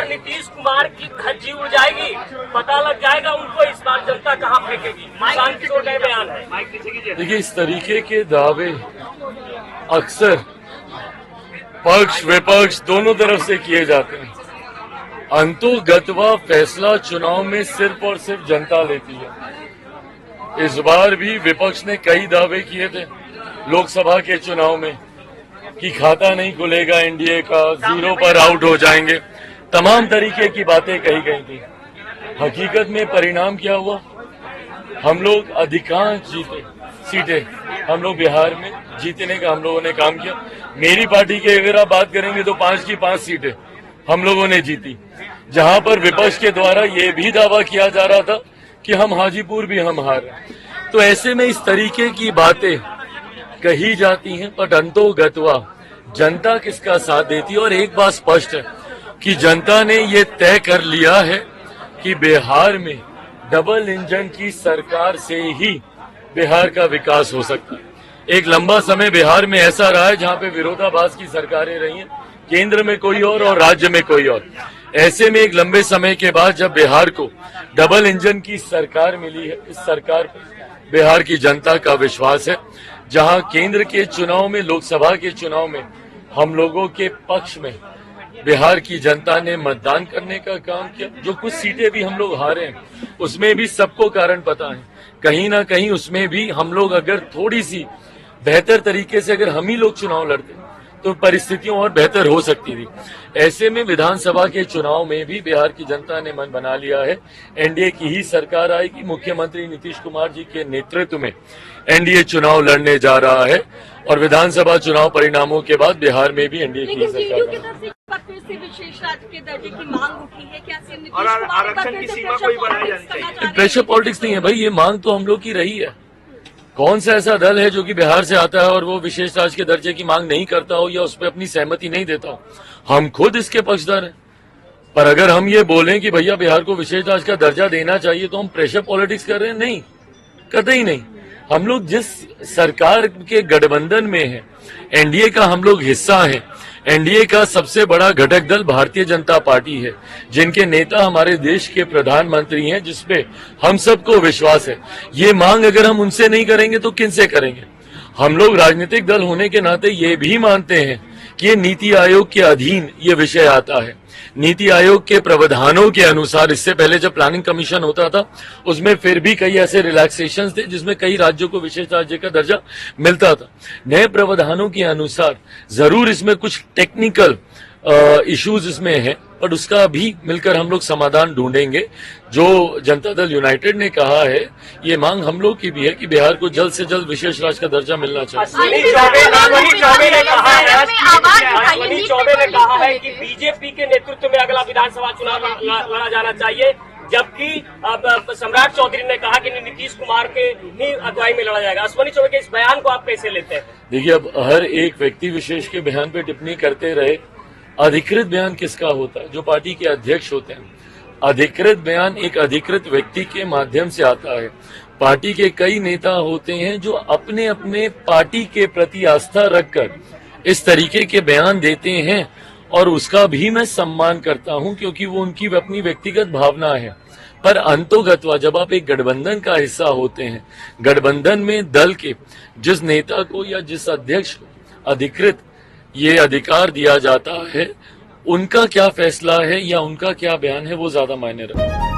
नीतीश कुमार की धज्जी उड़ जाएगी, पता लग जाएगा उनको इस बार जनता कहाँ फेंकेगी। किसान किशोर का बयान है। देखिए, इस तरीके के दावे अक्सर पक्ष विपक्ष दोनों तरफ से किए जाते हैं। अंतोगत्वा फैसला चुनाव में सिर्फ और सिर्फ जनता लेती है। इस बार भी विपक्ष ने कई दावे किए थे लोकसभा के चुनाव में कि खाता नहीं खुलेगा एनडीए का, जीरो पर आउट हो जाएंगे, तमाम तरीके की बातें कही गई थी। हकीकत में परिणाम क्या हुआ? हम लोग अधिकांश जीते सीटें हम लोग बिहार में जीतने का हम लोगों ने काम किया। मेरी पार्टी की अगर आप बात करेंगे तो 5 की 5 सीटें हम लोगों ने जीती, जहां पर विपक्ष के द्वारा ये भी दावा किया जा रहा था कि हम हाजीपुर भी हम हारे। तो ऐसे में इस तरीके की बातें कही जाती हैं, पर अंतोगत्वा जनता किसका साथ देती है। और एक बात स्पष्ट है कि जनता ने ये तय कर लिया है कि बिहार में डबल इंजन की सरकार से ही बिहार का विकास हो सकता है। एक लंबा समय बिहार में ऐसा रहा है जहां पे विरोधाभास की सरकारें रही हैं, केंद्र में कोई और राज्य में कोई और। ऐसे में एक लंबे समय के बाद जब बिहार को डबल इंजन की सरकार मिली है, इस सरकार पर बिहार की जनता का विश्वास है। जहां केंद्र के चुनाव में, लोकसभा के चुनाव में हम लोगों के पक्ष में बिहार की जनता ने मतदान करने का काम किया। जो कुछ सीटें भी हम लोग हारे हैं उसमें भी सबको कारण पता है, कहीं ना कहीं उसमें भी हम लोग अगर थोड़ी सी बेहतर तरीके से अगर हम ही लोग चुनाव लड़ते तो परिस्थितियां और बेहतर हो सकती थी। ऐसे में विधानसभा के चुनाव में भी बिहार की जनता ने मन बना लिया है, एनडीए की ही सरकार आएगी। मुख्यमंत्री नीतीश कुमार जी के नेतृत्व में एनडीए चुनाव लड़ने जा रहा है और विधानसभा चुनाव परिणामों के बाद बिहार में भी एनडीए की सरकार। विशेष राज्य के दर्जे की मांग उठी है, क्या और आरक्षण की सीमा कोई बढ़ाई जानी चाहिए? प्रेशर पॉलिटिक्स नहीं है भाई, ये मांग तो हम लोग की रही है। कौन सा ऐसा दल है जो कि बिहार से आता है और वो विशेष राज्य के दर्जे की मांग नहीं करता हो या उस पर अपनी सहमति नहीं देता हो? हम खुद इसके पक्षधर हैं। पर अगर हम ये बोलें कि भैया बिहार को विशेष राज्य का दर्जा देना चाहिए तो हम प्रेशर पॉलिटिक्स कर रहे हैं? नहीं, कतई नहीं। हम लोग जिस सरकार के गठबंधन में है, एनडीए का हम लोग हिस्सा हैं। एनडीए का सबसे बड़ा घटक दल भारतीय जनता पार्टी है, जिनके नेता हमारे देश के प्रधानमंत्री हैं, जिसपे हम सबको विश्वास है। ये मांग अगर हम उनसे नहीं करेंगे तो किनसे करेंगे? हम लोग राजनीतिक दल होने के नाते ये भी मानते हैं कि ये नीति आयोग के अधीन ये विषय आता है। नीति आयोग के प्रावधानों के अनुसार इससे पहले जब प्लानिंग कमीशन होता था उसमें फिर भी कई ऐसे रिलैक्सेशंस थे जिसमें कई राज्यों को विशेष राज्य का दर्जा मिलता था। नए प्रावधानों के अनुसार जरूर इसमें कुछ टेक्निकल इश्यूज इसमें है, पर उसका भी मिलकर हम लोग समाधान ढूंढेंगे। जो जनता दल यूनाइटेड ने कहा है, ये मांग हम लोग की भी है कि बिहार को जल्द से जल्द विशेष राज्य का दर्जा मिलना चाहिए। अश्विनी चौबे ने कहा है कि बीजेपी के नेतृत्व में अगला विधानसभा चुनाव लड़ा जाना चाहिए, जबकि सम्राट चौधरी ने कहा कि नीतीश कुमार के ही अगुवाई में लड़ा जाएगा। अश्विनी चौबे के इस बयान को आप कैसे लेते हैं? देखिए, अब हर एक व्यक्ति विशेष के बयान पे टिप्पणी करते रहे। अधिकृत बयान किसका होता है? जो पार्टी के अध्यक्ष होते हैं। अधिकृत बयान एक अधिकृत व्यक्ति के माध्यम से आता है। पार्टी के कई नेता होते हैं जो अपने अपने पार्टी के प्रति आस्था रखकर इस तरीके के बयान देते हैं और उसका भी मैं सम्मान करता हूं, क्योंकि वो उनकी अपनी व्यक्तिगत भावना है। पर अंतोगत्वा जब आप एक गठबंधन का हिस्सा होते हैं, गठबंधन में दल के जिस नेता को या जिस अध्यक्ष को अधिकृत ये अधिकार दिया जाता है, उनका क्या फैसला है या उनका क्या बयान है वो ज्यादा मायने रखता है।